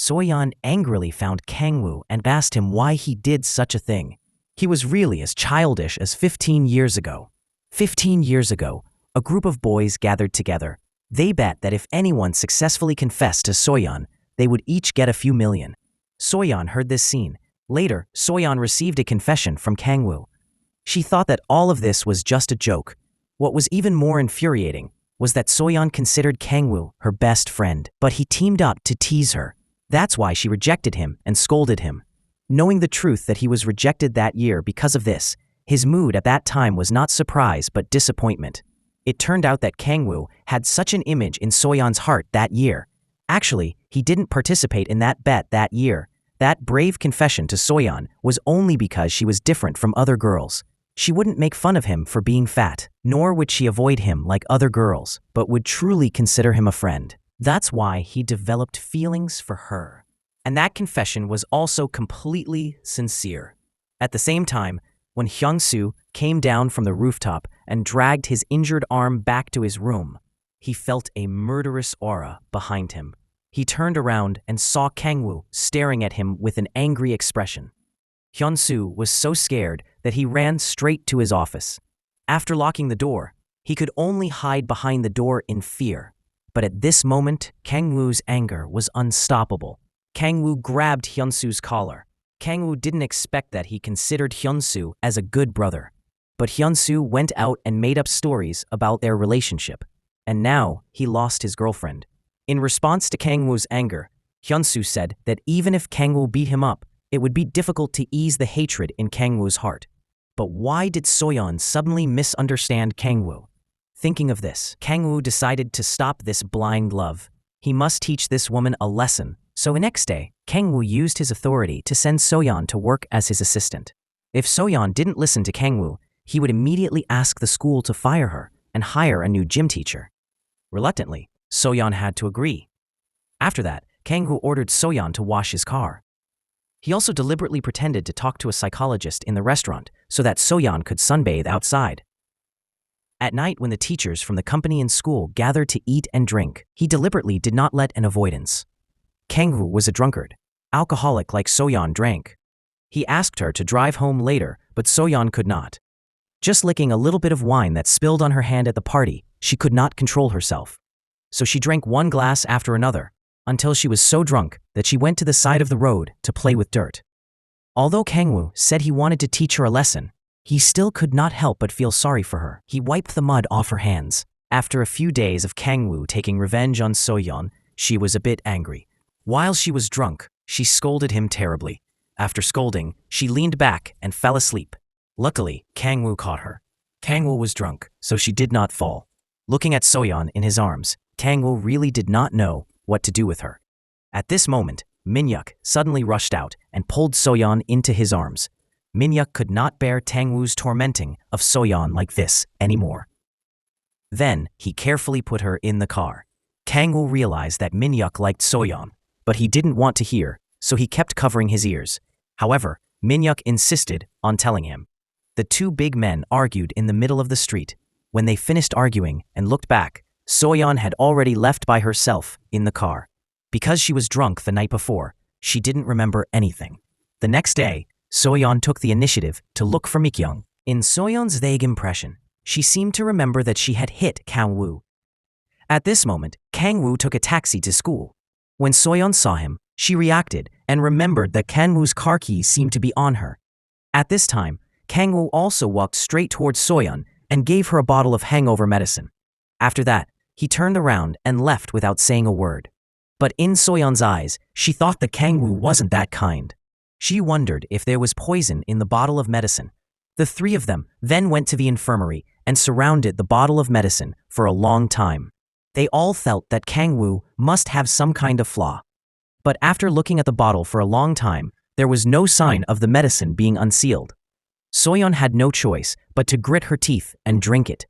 Soyeon angrily found Kangwoo and asked him why he did such a thing. He was really as childish as 15 years ago. 15 years ago, a group of boys gathered together. They bet that if anyone successfully confessed to Soyeon, they would each get a few million. Soyeon heard this scene. Later, Soyeon received a confession from Kangwoo. She thought that all of this was just a joke. What was even more infuriating was that Soyeon considered Kangwoo her best friend, but he teamed up to tease her. That's why she rejected him and scolded him. Knowing the truth that he was rejected that year because of this, his mood at that time was not surprise but disappointment. It turned out that Kangwoo had such an image in Soyeon's heart that year. Actually, he didn't participate in that bet that year. That brave confession to Soyeon was only because she was different from other girls. She wouldn't make fun of him for being fat, nor would she avoid him like other girls, but would truly consider him a friend. That's why he developed feelings for her. And that confession was also completely sincere. At the same time, when Hyun-soo came down from the rooftop and dragged his injured arm back to his room, he felt a murderous aura behind him. He turned around and saw Kangwoo staring at him with an angry expression. Hyun-soo was so scared that he ran straight to his office. After locking the door, he could only hide behind the door in fear. But at this moment, Kangwoo's anger was unstoppable. Kangwoo grabbed Hyun-soo's collar. Kangwoo didn't expect that he considered Hyun-soo as a good brother. But Hyun-soo went out and made up stories about their relationship. And now, he lost his girlfriend. In response to Kangwoo's anger, Hyun-soo said that even if Kangwoo beat him up, it would be difficult to ease the hatred in Kangwoo's heart. But why did Soyeon suddenly misunderstand Kangwoo? Thinking of this, Kangwoo decided to stop this blind love. He must teach this woman a lesson. So the next day, Kangwoo used his authority to send Soyeon to work as his assistant. If Soyeon didn't listen to Kangwoo, he would immediately ask the school to fire her and hire a new gym teacher. Reluctantly, Soyeon had to agree. After that, Kangwoo ordered Soyeon to wash his car. He also deliberately pretended to talk to a psychologist in the restaurant so that Soyeon could sunbathe outside. At night, when the teachers from the company and school gathered to eat and drink, he deliberately did not let an avoidance. Kangwoo was a drunkard, alcoholic like Soyeon drank. He asked her to drive home later, but Soyeon could not. Just licking a little bit of wine that spilled on her hand at the party, she could not control herself. So she drank one glass after another, until she was so drunk that she went to the side of the road to play with dirt. Although Kangwoo said he wanted to teach her a lesson, he still could not help but feel sorry for her. He wiped the mud off her hands. After a few days of Kangwoo taking revenge on Soyeon, she was a bit angry. While she was drunk, she scolded him terribly. After scolding, she leaned back and fell asleep. Luckily, Kangwoo caught her. Kangwoo was drunk, so she did not fall. Looking at Soyeon in his arms, Kangwoo really did not know what to do with her. At this moment, Minhyuk suddenly rushed out and pulled Soyeon into his arms. Minhyuk could not bear Kangwoo's tormenting of Soyeon like this anymore. Then, he carefully put her in the car. Kangwoo realized that Minhyuk liked Soyeon, but he didn't want to hear, so he kept covering his ears. However, Minhyuk insisted on telling him. The two big men argued in the middle of the street. When they finished arguing and looked back, Soyeon had already left by herself in the car. Because she was drunk the night before, she didn't remember anything. The next day, Soyeon took the initiative to look for Mikyung. In Soyeon's vague impression, she seemed to remember that she had hit Kangwoo. At this moment, Kangwoo took a taxi to school. When Soyeon saw him, she reacted and remembered that Kangwoo's car keys seemed to be on her. At this time, Kangwoo also walked straight towards Soyeon and gave her a bottle of hangover medicine. After that, he turned around and left without saying a word. But in Soyeon's eyes, she thought that Kangwoo wasn't that kind. She wondered if there was poison in the bottle of medicine. The three of them then went to the infirmary and surrounded the bottle of medicine for a long time. They all felt that Kangwoo must have some kind of flaw. But after looking at the bottle for a long time, there was no sign of the medicine being unsealed. Soyeon had no choice but to grit her teeth and drink it.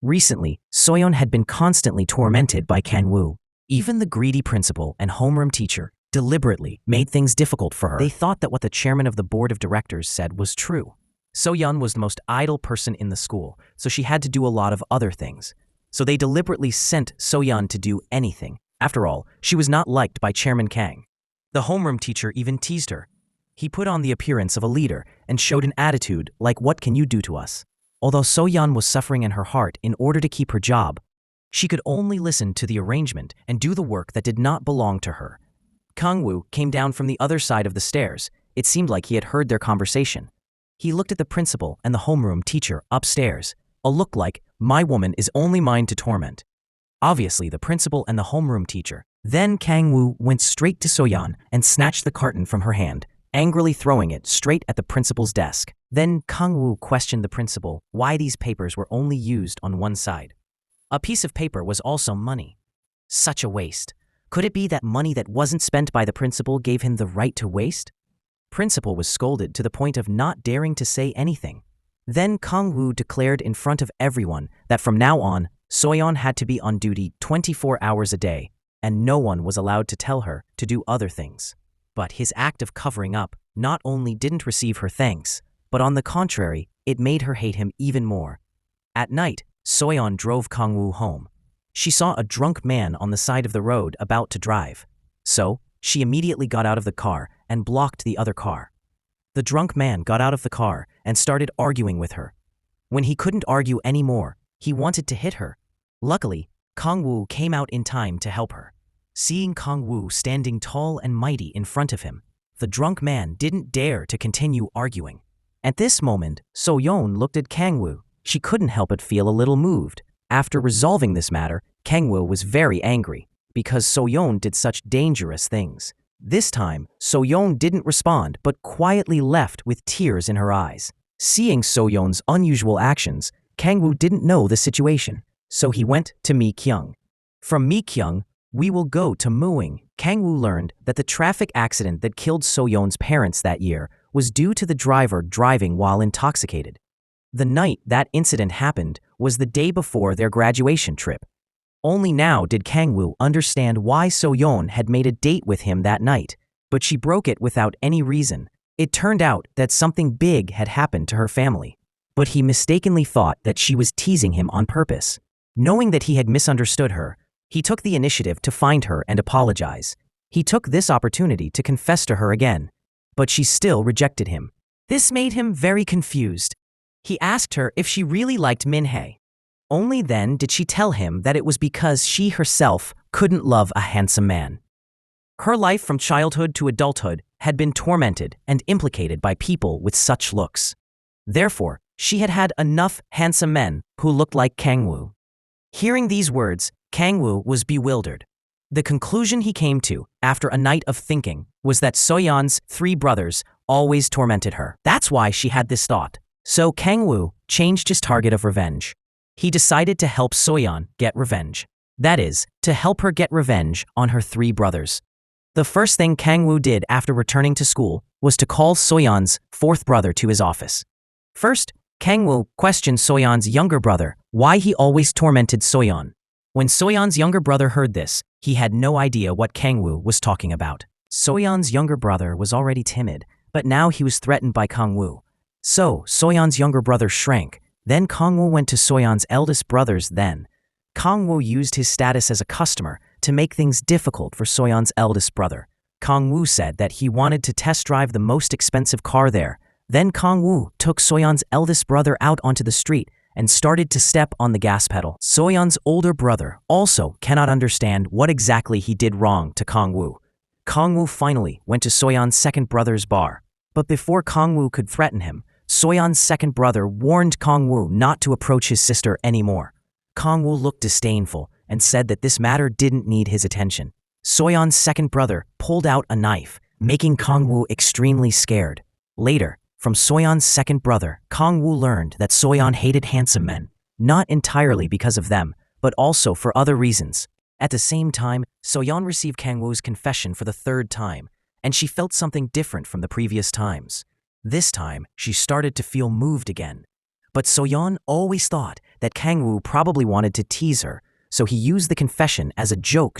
Recently, Soyeon had been constantly tormented by Kangwoo. Even the greedy principal and homeroom teacher deliberately made things difficult for her. They thought that what the chairman of the board of directors said was true. Soyeon was the most idle person in the school, so she had to do a lot of other things. So they deliberately sent Soyeon to do anything. After all, she was not liked by Chairman Kang. The homeroom teacher even teased her. He put on the appearance of a leader and showed an attitude like, "What can you do to us?" Although So-yeon was suffering in her heart in order to keep her job, she could only listen to the arrangement and do the work that did not belong to her. Kang-woo came down from the other side of the stairs. It seemed like he had heard their conversation. He looked at the principal and the homeroom teacher upstairs, a look like, "My woman is only mine to torment." Obviously, the principal and the homeroom teacher. Then Kang-woo went straight to So-yeon and snatched the carton from her hand, angrily throwing it straight at the principal's desk. Then Kang-woo questioned the principal why these papers were only used on one side. A piece of paper was also money. Such a waste. Could it be that money that wasn't spent by the principal gave him the right to waste? Principal was scolded to the point of not daring to say anything. Then Kang-woo declared in front of everyone that from now on, So-yeon had to be on duty 24 hours a day, and no one was allowed to tell her to do other things. But his act of covering up not only didn't receive her thanks, but on the contrary, it made her hate him even more. At night, So-yeon drove Kang-woo home. She saw a drunk man on the side of the road about to drive. So, she immediately got out of the car and blocked the other car. The drunk man got out of the car and started arguing with her. When he couldn't argue anymore, he wanted to hit her. Luckily, Kang-woo came out in time to help her. Seeing Kang-woo standing tall and mighty in front of him, the drunk man didn't dare to continue arguing. At this moment, So-yeon looked at Kang-woo. She couldn't help but feel a little moved. After resolving this matter, Kang-woo was very angry because So-yeon did such dangerous things. This time, So-yeon didn't respond but quietly left with tears in her eyes. Seeing So-yeon's unusual actions, Kang-woo didn't know the situation, so he went to Mi-kyung. From Mi-kyung, we will go to Muing. Kang-woo learned that the traffic accident that killed So-yeon's parents that year was due to the driver driving while intoxicated. The night that incident happened was the day before their graduation trip. Only now did Kang-woo understand why So-yeon had made a date with him that night, but she broke it without any reason. It turned out that something big had happened to her family, but he mistakenly thought that she was teasing him on purpose. Knowing that he had misunderstood her, he took the initiative to find her and apologize. He took this opportunity to confess to her again, but she still rejected him. This made him very confused. He asked her if she really liked Min-hae. Only then did she tell him that it was because she herself couldn't love a handsome man. Her life from childhood to adulthood had been tormented and implicated by people with such looks. Therefore, she had had enough handsome men who looked like Kang-woo. Hearing these words, Kang-woo was bewildered. The conclusion he came to, after a night of thinking, was that So-yeon's 3 brothers always tormented her. That's why she had this thought. So Kang-woo changed his target of revenge. He decided to help So-yeon get revenge. That is, to help her get revenge on her 3 brothers. The first thing Kang-woo did after returning to school was to call So-yeon's 4th brother to his office. First, Kang-woo questioned So-yeon's younger brother why he always tormented So-yeon. When So-yeon's younger brother heard this, he had no idea what Kang-woo was talking about. So-yeon's younger brother was already timid, but now he was threatened by Kang-woo. So, So-yeon's younger brother shrank. Then Kang-woo went to So-yeon's eldest brothers then. Kang-woo used his status as a customer to make things difficult for So-yeon's eldest brother. Kang-woo said that he wanted to test drive the most expensive car there. Then Kang-woo took So-yeon's eldest brother out onto the street and started to step on the gas pedal. So-yeon's older brother also cannot understand what exactly he did wrong to Kang-woo. Kang-woo finally went to So-yeon's second brother's bar. But before Kang-woo could threaten him, So-yeon's second brother warned Kang-woo not to approach his sister anymore. Kang-woo looked disdainful and said that this matter didn't need his attention. So-yeon's second brother pulled out a knife, making Kang-woo extremely scared. Later, from So-yeon's second brother, Kang-woo learned that So-yeon hated handsome men, not entirely because of them, but also for other reasons. At the same time, So-yeon received Kang-woo's confession for the 3rd time, and she felt something different from the previous times. This time, she started to feel moved again. But So-yeon always thought that Kang-woo probably wanted to tease her, so he used the confession as a joke.